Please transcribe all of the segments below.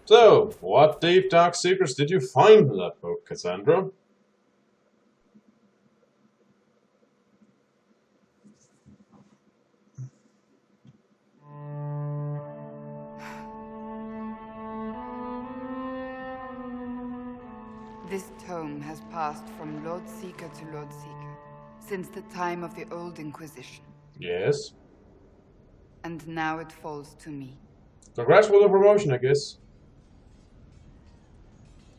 So, what deep dark secrets did you find in that book, Cassandra? This tome has passed from Lord Seeker to Lord Seeker since the time of the old Inquisition. Yes. And now it falls to me. Congrats for the promotion, I guess.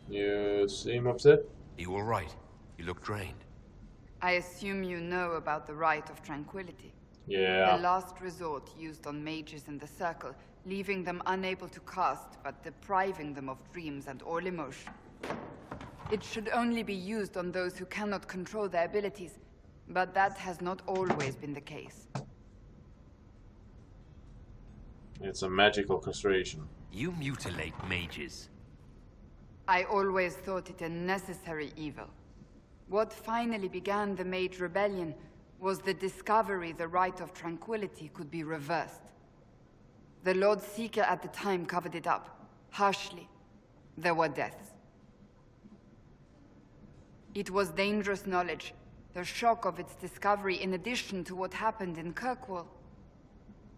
You seem upset? You all right? You look drained. I assume you know about the Rite of Tranquility. Yeah. The last resort used on mages in the Circle, leaving them unable to cast, but depriving them of dreams and all emotion. It should only be used on those who cannot control their abilities, but that has not always been the case. It's a magical castration. You mutilate mages. I always thought it a necessary evil. What finally began the Mage Rebellion was the discovery the Rite of Tranquility could be reversed. The Lord Seeker at the time covered it up, harshly. There were deaths. It was dangerous knowledge, the shock of its discovery in addition to what happened in Kirkwall.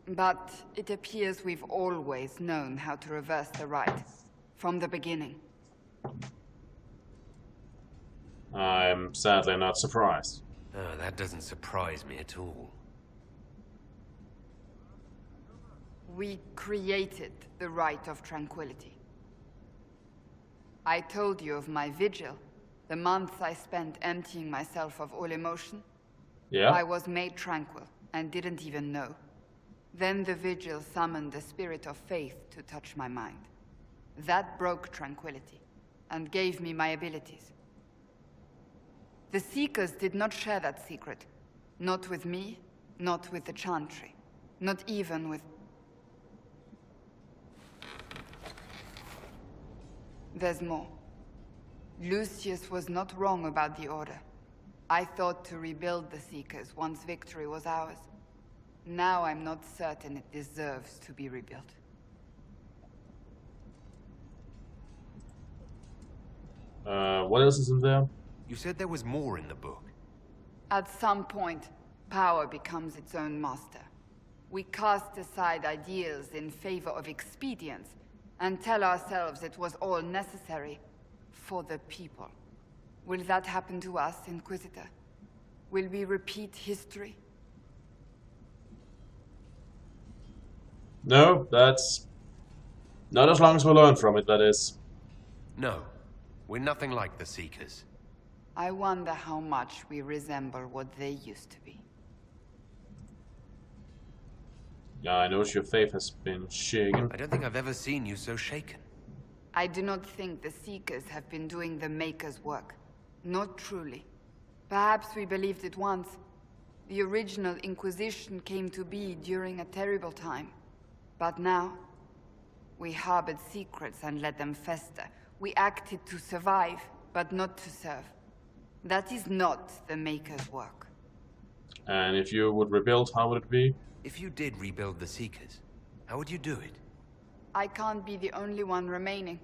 But it appears we've always known how to reverse the rite, from the beginning. I'm sadly not surprised. Oh, that doesn't surprise me at all. We created the Rite of Tranquility. I told you of my vigil, the months I spent emptying myself of all emotion. Yeah? I was made tranquil, and didn't even know. Then the vigil summoned the spirit of faith to touch my mind. That broke tranquility, and gave me my abilities. The Seekers did not share that secret. Not with me, not with the Chantry, not even with... There's more. Lucius was not wrong about the Order. I thought to rebuild the Seekers once victory was ours. Now I'm not certain it deserves to be rebuilt. What else is in there? You said there was more in the book. At some point, power becomes its own master. We cast aside ideals in favor of expedience, and tell ourselves it was all necessary for the people. Will that happen to us, Inquisitor? Will we repeat history? No, that's... not as long as we learn from it, that is. No, we're nothing like the Seekers. I wonder how much we resemble what they used to be. Yeah, I notice your faith has been shaken. I don't think I've ever seen you so shaken. I do not think the Seekers have been doing the Maker's work. Not truly. Perhaps we believed it once. The original Inquisition came to be during a terrible time. But now, we harbored secrets and let them fester. We acted to survive, but not to serve. That is not the Maker's work. And if you would rebuild, how would it be? If you did rebuild the Seekers, how would you do it? I can't be the only one remaining.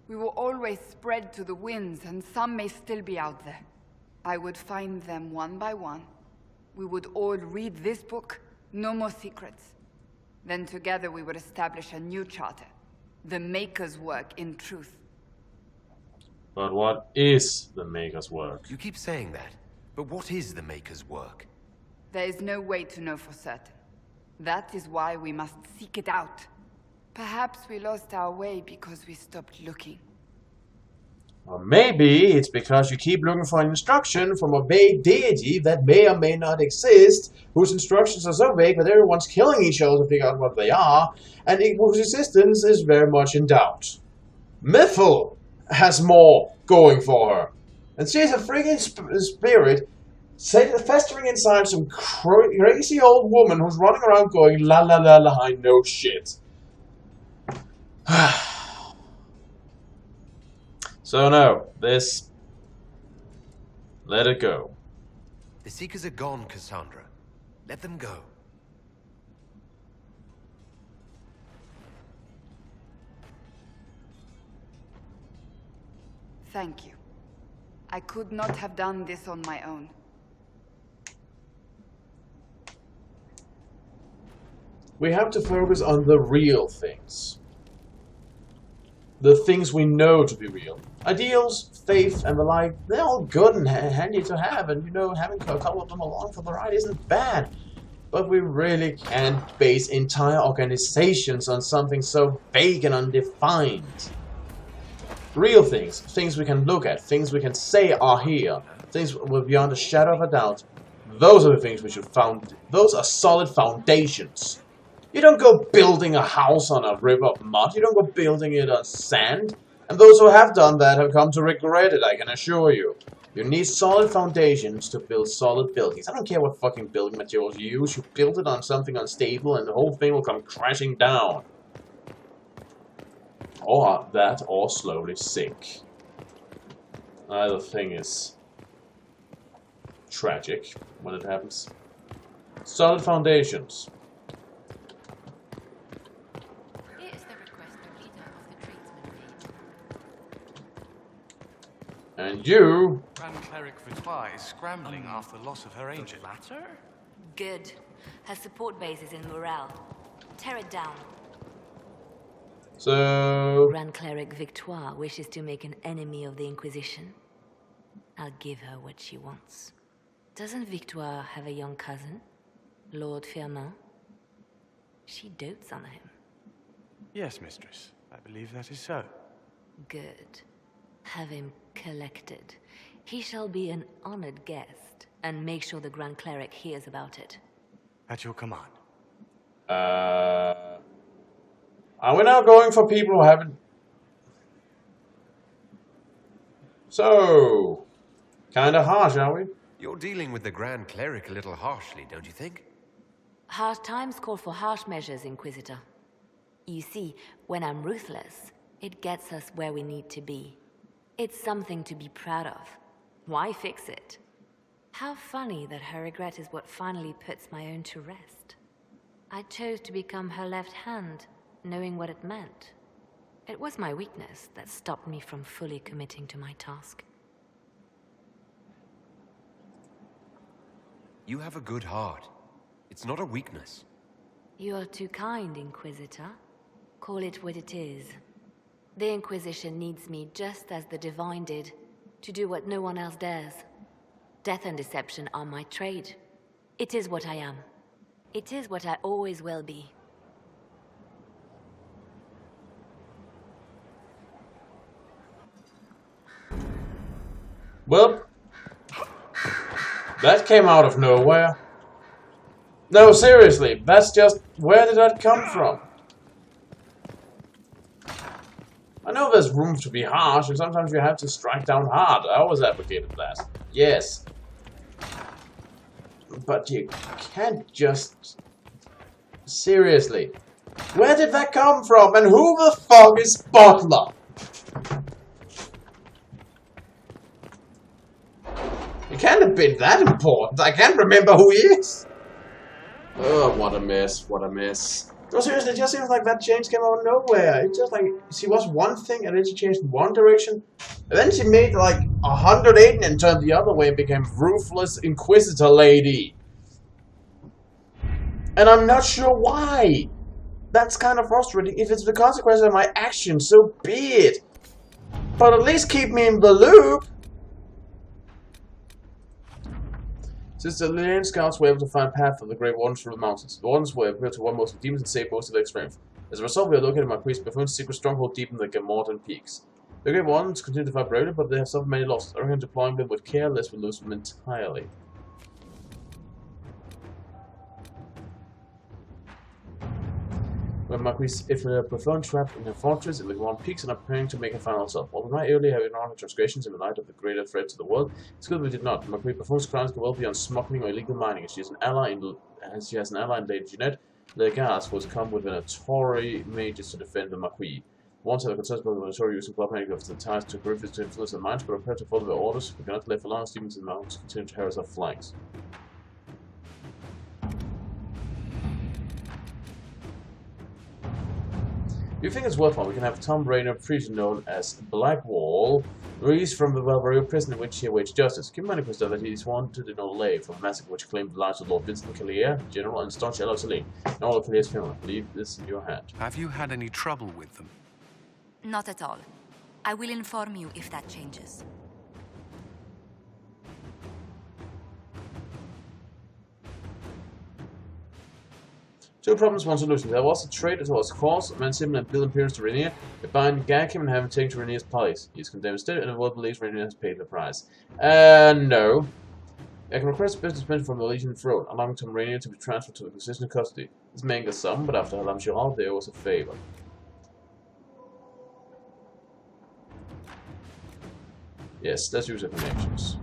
We will always spread to the winds, and some may still be out there. I would find them one by one. We would all read this book, no more secrets. Then together we would establish a new charter. The Maker's work in truth. But what is the Maker's work? You keep saying that, but what is the Maker's work? There is no way to know for certain. That is why we must seek it out. Perhaps we lost our way because we stopped looking. Or maybe it's because you keep looking for an instruction from a vague deity that may or may not exist, whose instructions are so vague that everyone's killing each other to figure out what they are, and whose existence is very much in doubt. Mythal has more going for her. And she's a freaking spirit festering inside some crazy old woman who's running around going la la la la, I know shit. So no, this... let it go. The Seekers are gone, Cassandra. Let them go. Thank you. I could not have done this on my own. We have to focus on the real things. The things we know to be real. Ideals, faith, and the like, they're all good and handy to have, and you know, having a couple of them along for the ride isn't bad. But we really can't base entire organizations on something so vague and undefined. Real things, things we can look at, things we can say are here, things beyond a shadow of a doubt. Those are the things we should found. Those are solid foundations. You don't go building a house on a river of mud. You don't go building it on sand. And those who have done that have come to regret it, I can assure you. You need solid foundations to build solid buildings. I don't care what fucking building materials you use. You build it on something unstable and the whole thing will come crashing down. Or that, or slowly sink. Either thing is tragic when it happens. Solid foundations. And you... Grand Cleric Victoire is scrambling after the loss of her angel. Latter? Good. Her support base is in Morale. Tear it down. So... Grand Cleric Victoire wishes to make an enemy of the Inquisition. I'll give her what she wants. Doesn't Victoire have a young cousin? Lord Firmin? She dotes on him. Yes, mistress. I believe that is so. Good. Have him collected. He shall be an honored guest, and make sure the Grand Cleric hears about it. At your command. Are we now going for people who haven't... So... Kinda harsh, are we? You're dealing with the Grand Cleric a little harshly, don't you think? Harsh times call for harsh measures, Inquisitor. You see, when I'm ruthless, it gets us where we need to be. It's something to be proud of. Why fix it? How funny that her regret is what finally puts my own to rest. I chose to become her left hand, knowing what it meant. It was my weakness that stopped me from fully committing to my task. You have a good heart. It's not a weakness. You're too kind, Inquisitor. Call it what it is. The Inquisition needs me just as the Divine did, to do what no one else dares. Death and deception are my trade. It is what I am. It is what I always will be. Well, that came out of nowhere. No, seriously, that's just... Where did that come from? I know there's room to be harsh, and sometimes you have to strike down hard. I always advocated that. Yes. But you can't just... Seriously. Where did that come from? And who the fuck is Butler? He can't have been that important. I can't remember who he is. Oh, what a mess. What a mess. No, seriously, it just seems like that change came out of nowhere. It just like, she was one thing and then she changed in one direction. And then she made like 180 and turned the other way and became ruthless Inquisitor lady. And I'm not sure why. That's kind of frustrating. If it's the consequence of my actions, so be it. But at least keep me in the loop. Since the Lelian scouts were able to find a path for the Great Wardens through the mountains, the Wardens were able to warn most of the demons and save most of their strength. As a result, we are located my priest Buffoon's secret stronghold deep in the Gamortan peaks. The Great Wardens continue to fight bravely, but they have suffered many losses. I reckon deploying them with care, lest we lose them entirely. When Marquis Buffoon trapped in a fortress in the Gamortan peaks and are preparing to make a final assault. While we might earlier have ignored her transgressions in the light of the greater threat to the world, it's good we did not. Marquis Buffoon's crimes go well beyond smuggling or illegal mining, and she has an ally in Lady Jeanette Legas, who has come with an Tory mages to defend the Marquis. Once have concerns about the Tory using blood magic of the ties to griffiths to influence their minds, but are prepared to follow their orders. We cannot let for long as demons in the mountains continue to harass our flanks. If you think it's worthwhile, we can have Tom Rayner, previously known as Blackwall, Released from the Valkyrie prison in which he awaits justice, Kim Inquisitor that he is wanted in Olay for a massacre which claimed the lives of Lord Vincent Callier, General, and staunch Ella Celine, and all of Callier's family. Leave this in your hand. Have you had any trouble with them? Not at all. I will inform you if that changes. Two problems, one solution. There was a traitor to his cause, a man similar and build appearance to Rainier. They bind, gag him, and have him taken to Rainier's place. He is condemned instead, and the world believes Rainier has paid the price. No. I can request a business permission from the Legion throne, allowing Tom Rainier to be transferred to the Inquisition custody. This may anger some, but after Halam Giral, they owe us a favor. Yes, let's use our connections.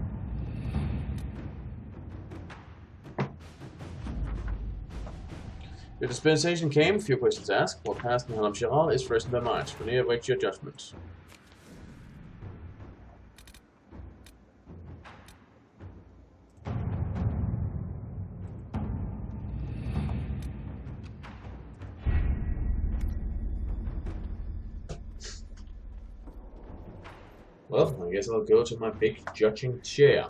Your dispensation came, few questions asked. What passed in Halam Giral is first in their minds. Rainier awaits your judgment. Well, I guess I'll go to my big judging chair.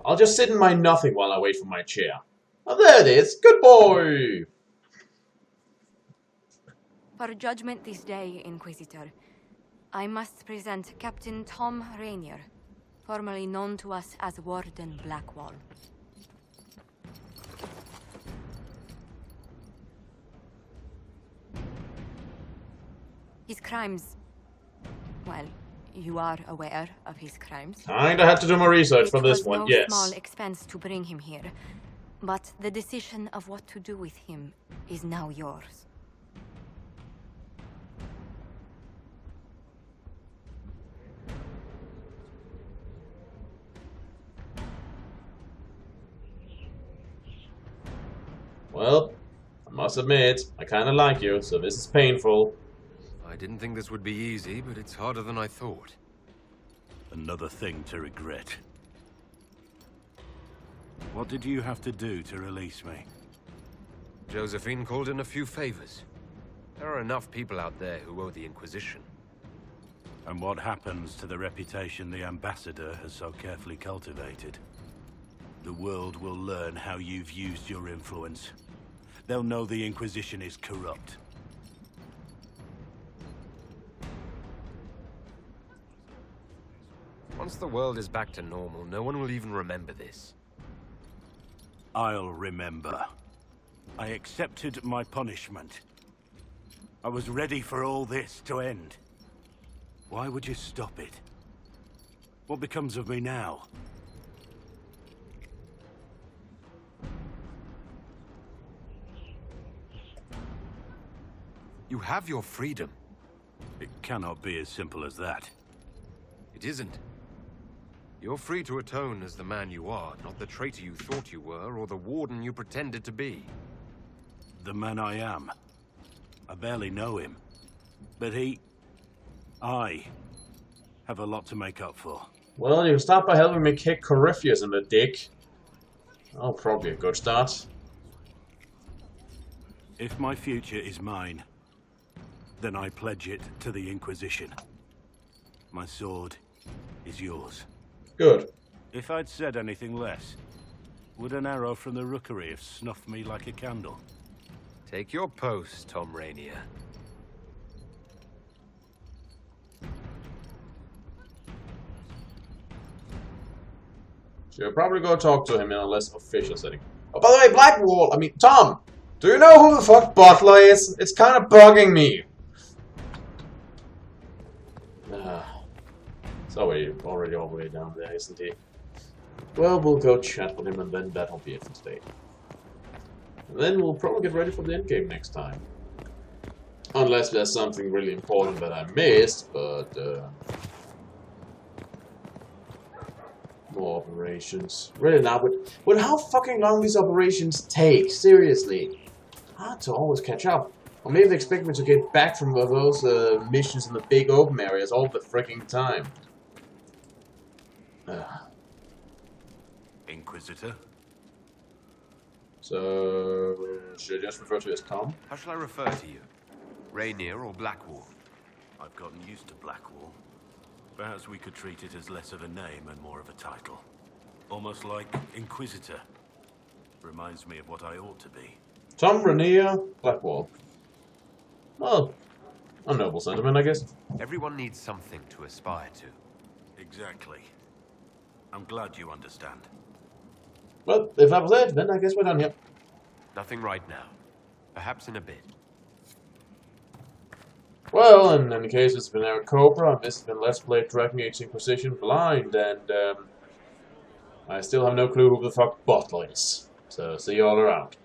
I'll just sit in my nothing while I wait for my chair. Oh, there it is. Good boy! For judgment this day, Inquisitor, I must present Captain Tom Rainier, formerly known to us as Warden Blackwall. His crimes... well, you are aware of his crimes. Kinda had to do my research for this one, yes. It was no small expense to bring him here, but the decision of what to do with him is now yours. Well, I must admit, I kinda like you, so this is painful. I didn't think this would be easy, but it's harder than I thought. Another thing to regret. What did you have to do to release me? Josephine called in a few favors. There are enough people out there who owe the Inquisition. And what happens to the reputation the Ambassador has so carefully cultivated? The world will learn how you've used your influence. They'll know the Inquisition is corrupt. Once the world is back to normal, no one will even remember this. I'll remember. I accepted my punishment. I was ready for all this to end. Why would you stop it? What becomes of me now? You have your freedom. It cannot be as simple as that. It isn't. You're free to atone as the man you are, not the traitor you thought you were, or the warden you pretended to be. The man I am. I barely know him. But I have a lot to make up for. Well, you can start by helping me kick Corypheus in the dick. Oh, probably a good start. If my future is mine, then I pledge it to the Inquisition. My sword is yours. Good. If I'd said anything less, would an arrow from the rookery have snuffed me like a candle? Take your post, Tom Rainier. So you'll probably go talk to him in a less official setting. Oh, by the way, Blackwall, Tom, do you know who the fuck Butler is? It's kind of bugging me. It's already all the way down there, isn't he? Well, we'll go chat with him and then that'll be it for today. And then we'll probably get ready for the endgame next time. Unless there's something really important that I missed, but... More operations. Really now, but how fucking long these operations take? Seriously. Hard to always catch up. Or maybe they expect me to get back from those missions in the big open areas all the freaking time. Inquisitor? So, should I just refer to you as Tom? How shall I refer to you? Rainier or Blackwall? I've gotten used to Blackwall. Perhaps we could treat it as less of a name and more of a title. Almost like Inquisitor. Reminds me of what I ought to be. Tom Rainier Blackwall. Well, a noble sentiment, I guess. Everyone needs something to aspire to. Exactly. I'm glad you understand. Well, if that was it, then I guess we're done here. Nothing right now. Perhaps in a bit. Well, in any case, it's been Eric Cobra, and this has been Let's Play Dragon Age Inquisition Blind, and I still have no clue who the fuck Butler is. So, see you all around.